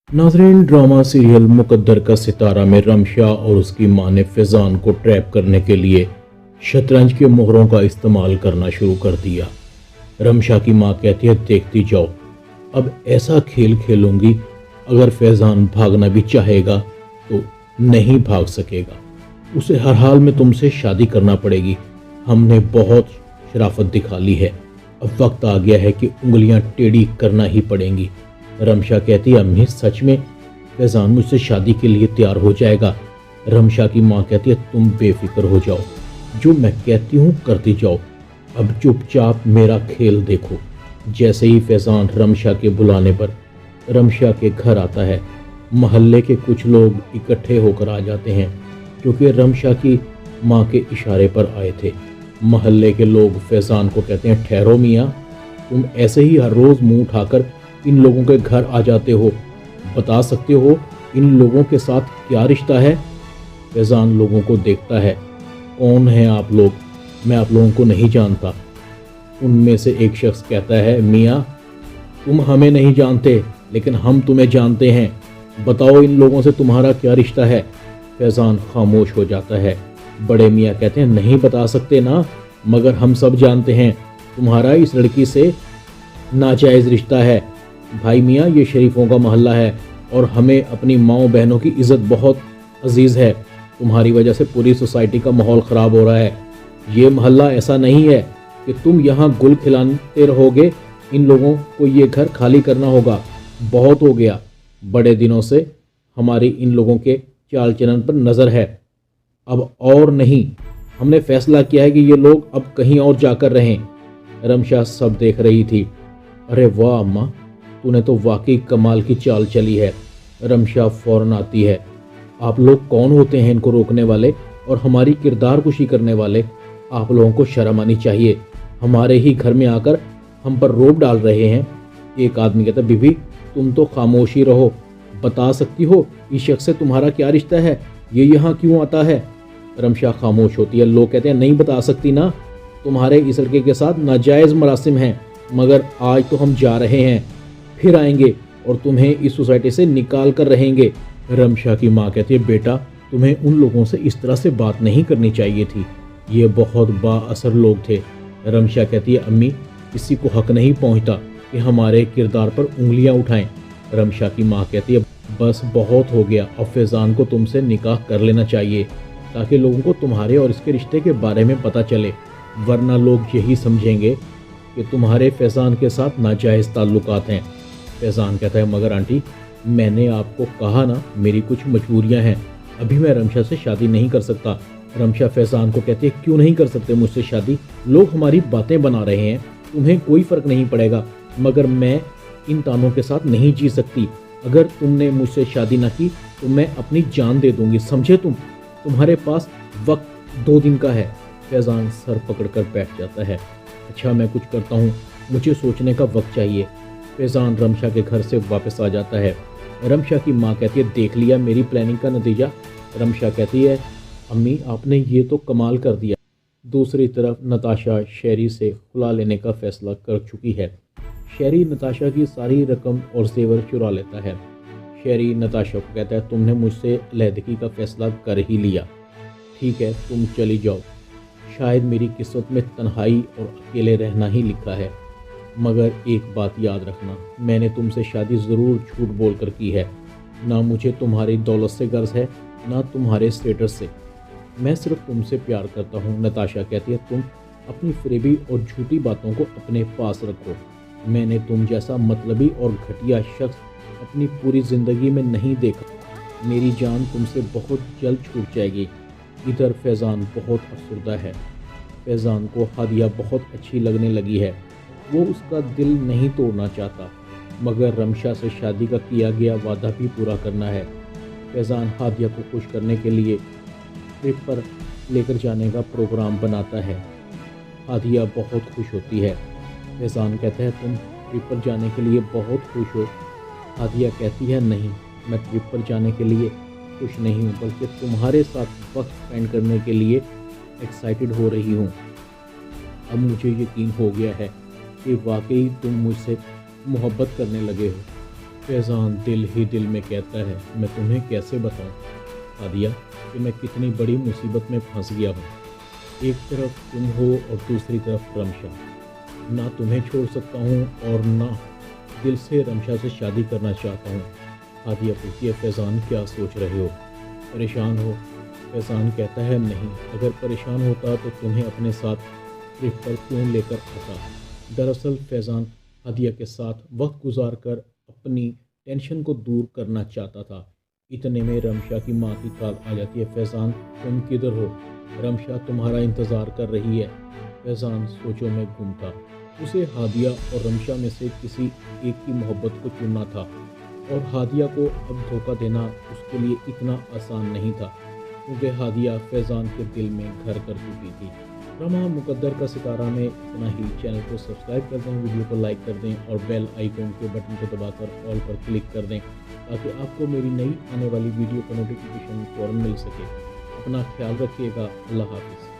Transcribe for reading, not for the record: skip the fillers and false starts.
नाज़रीन, drama serial मुकद्दर का सितारा में रमशा और उसकी मां ने फैज़ान को ट्रैप करने के लिए शतरंज के मोहरों का इस्तेमाल करना शुरू कर दिया। रमशा की मां कहती है, देखती जाओ, अब ऐसा खेल खेलूंगी, अगर फैज़ान भागना भी चाहेगा तो नहीं भाग सकेगा, उसे हर हाल में तुमसे शादी करना पड़ेगी। हमने बहुत शराफत दिखा ली है, अब वक्त आ गया है कि उंगलियां टेढ़ी करना ही पड़ेंगी। रमशा कहती है, अम्मी सच में फैज़ान मुझसे शादी के लिए तैयार हो जाएगा? रमशा की मां कहती है, तुम बेफिक्र हो जाओ, जो मैं कहती हूँ करती जाओ, अब चुपचाप मेरा खेल देखो। जैसे ही फैज़ान रमशा के बुलाने पर रमशा के घर आता है, मोहल्ले के कुछ लोग इकट्ठे होकर आ जाते हैं, क्योंकि रमशा की मां के इशारे पर आए थे। मोहल्ले के लोग फैज़ान को कहते हैं, ठहरो मियाँ, तुम ऐसे ही हर रोज़ मुंह उठाकर इन लोगों के घर आ जाते हो, बता सकते हो इन लोगों के साथ क्या रिश्ता है? फैज़ान लोगों को देखता है, कौन हैं आप लोग? मैं आप लोगों को नहीं जानता। उनमें से एक शख्स कहता है, मियाँ तुम हमें नहीं जानते, लेकिन हम तुम्हें जानते हैं, बताओ इन लोगों से तुम्हारा क्या रिश्ता है? फैज़ान खामोश हो जाता है। बड़े मियाँ कहते हैं, नहीं बता सकते ना, मगर हम सब जानते हैं तुम्हारा इस लड़की से नाजायज़ रिश्ता है। भाई मियाँ, ये शरीफों का मोहल्ला है और हमें अपनी माओ बहनों की इज़्ज़त बहुत अजीज़ है। तुम्हारी वजह से पूरी सोसाइटी का माहौल ख़राब हो रहा है। ये मोहल्ला ऐसा नहीं है कि तुम यहाँ गुल खिलाते रहोगे, इन लोगों को ये घर खाली करना होगा। बहुत हो गया, बड़े दिनों से हमारी इन लोगों के चाल चलन पर नज़र है, अब और नहीं। हमने फैसला किया है कि ये लोग अब कहीं और जाकर रहें। रमशा सब देख रही थी। अरे वाह अम्मा, तूने तो वाकई कमाल की चाल चली है। रमशा फौरन आती है, आप लोग कौन होते हैं इनको रोकने वाले और हमारी किरदार कुशी करने वाले? आप लोगों को शर्म आनी चाहिए, हमारे ही घर में आकर हम पर रोब डाल रहे हैं। एक आदमी कहता, बीबी तुम तो खामोशी रहो, बता सकती हो इस शख्स से तुम्हारा क्या रिश्ता है, ये यहाँ क्यों आता है? रमशा खामोश होती है। लोग कहते हैं, नहीं बता सकती ना, तुम्हारे इस लड़के के साथ नाजायज़ मरासिम हैं, मगर आज तो हम जा रहे हैं, फिर आएंगे और तुम्हें इस सोसाइटी से निकाल कर रहेंगे। रमशा की माँ कहती है, बेटा तुम्हें उन लोगों से इस तरह से बात नहीं करनी चाहिए थी, ये बहुत बाअसर लोग थे। रमशा कहती है, अम्मी किसी को हक नहीं पहुँचता कि हमारे किरदार पर उंगलियाँ उठाएं। रमशा की माँ कहती है, बस बहुत हो गया, अब फैज़ान को तुमसे निकाह कर लेना चाहिए, ताकि लोगों को तुम्हारे और इसके रिश्ते के बारे में पता चले, वरना लोग यही समझेंगे कि तुम्हारे फैज़ान के साथ नाजायज़ ताल्लुकात हैं। फैज़ान कहता है, मगर आंटी मैंने आपको कहा ना, मेरी कुछ मजबूरियां हैं, अभी मैं रमशा से शादी नहीं कर सकता। रमशा फैज़ान को कहती है, क्यों नहीं कर सकते मुझसे शादी? लोग हमारी बातें बना रहे हैं, तुम्हें कोई फ़र्क नहीं पड़ेगा, मगर मैं इन तानों के साथ नहीं जी सकती। अगर तुमने मुझसे शादी ना की तो मैं अपनी जान दे दूंगी, समझे तुम? तुम्हारे पास वक्त 2 दिन का है। फैज़ान सर पकड़ कर बैठ जाता है। अच्छा मैं कुछ करता हूँ, मुझे सोचने का वक्त चाहिए। फैज़ान रमशा के घर से वापस आ जाता है। रमशा की माँ कहती है, देख लिया मेरी प्लानिंग का नतीजा? रमशा कहती है, अम्मी आपने ये तो कमाल कर दिया। दूसरी तरफ नताशा शेरी से खुला लेने का फैसला कर चुकी है। शेरी नताशा की सारी रकम और जेवर चुरा लेता है। शेरी नताशा को कहता है, तुमने मुझसे अलहदगी का फैसला कर ही लिया, ठीक है तुम चली जाओ, शायद मेरी किस्मत में तन्हाई और अकेले रहना ही लिखा है, मगर एक बात याद रखना, मैंने तुमसे शादी ज़रूर झूठ बोल कर की है, ना मुझे तुम्हारी दौलत से गर्ज है ना तुम्हारे स्टेटस से, मैं सिर्फ तुमसे प्यार करता हूँ। नताशा कहती है, तुम अपनी फरेबी और झूठी बातों को अपने पास रखो, मैंने तुम जैसा मतलबी और घटिया शख्स अपनी पूरी ज़िंदगी में नहीं देखा, मेरी जान तुमसे बहुत जल्द छूट जाएगी। इधर फैज़ान बहुत अफसरदा है। फैज़ान को हादिया बहुत अच्छी लगने लगी है, वो उसका दिल नहीं तोड़ना चाहता, मगर रमशा से शादी का किया गया वादा भी पूरा करना है। फैज़ान हादिया को खुश करने के लिए ट्रिप पर लेकर जाने का प्रोग्राम बनाता है। हादिया बहुत खुश होती है। फैज़ान कहता है, तुम ट्रिप पर जाने के लिए बहुत खुश हो? हादिया कहती है, नहीं मैं ट्रिप पर जाने के लिए खुश नहीं हूँ, बल्कि तुम्हारे साथ वक्त स्पेंड करने के लिए एक्साइटेड हो रही हूँ। अब मुझे यकीन हो गया है कि वाकई तुम मुझसे मोहब्बत करने लगे हो। फैज़ान दिल ही दिल में कहता है, मैं तुम्हें कैसे बताऊं हादिया कि मैं कितनी बड़ी मुसीबत में फंस गया हूँ। एक तरफ तुम हो और दूसरी तरफ रमशा। ना तुम्हें छोड़ सकता हूँ और ना दिल से रमशा से शादी करना चाहता हूँ। हादिया पूछती है, फैज़ान क्या सोच रहे हो, परेशान हो? फैज़ान कहता है, नहीं, अगर परेशान होता तो तुम्हें अपने साथ ट्रिप पर क्यों लेकर आता। दरअसल फैज़ान हादिया के साथ वक्त गुजार कर अपनी टेंशन को दूर करना चाहता था। इतने में रमशा की माँ की कॉल आ जाती है, फैज़ान तुम किधर हो, रमशा तुम्हारा इंतज़ार कर रही है। फैज़ान सोचों में गुम था। उसे हादिया और रमशा में से किसी एक की मोहब्बत को चुनना था और हादिया को अब धोखा देना उसके लिए इतना आसान नहीं था, क्योंकि हादिया फैज़ान के दिल में घर कर चुकी थी। ड्रामा मुकद्दर का सितारा में इतना ही। चैनल को सब्सक्राइब कर दें, वीडियो को लाइक कर दें और बेल आइकन के बटन को दबाकर ऑल पर क्लिक कर दें ताकि आपको मेरी नई आने वाली वीडियो का नोटिफिकेशन फ़ौरन मिल सके। अपना ख्याल रखिएगा। अल्लाह हाफ़िज़।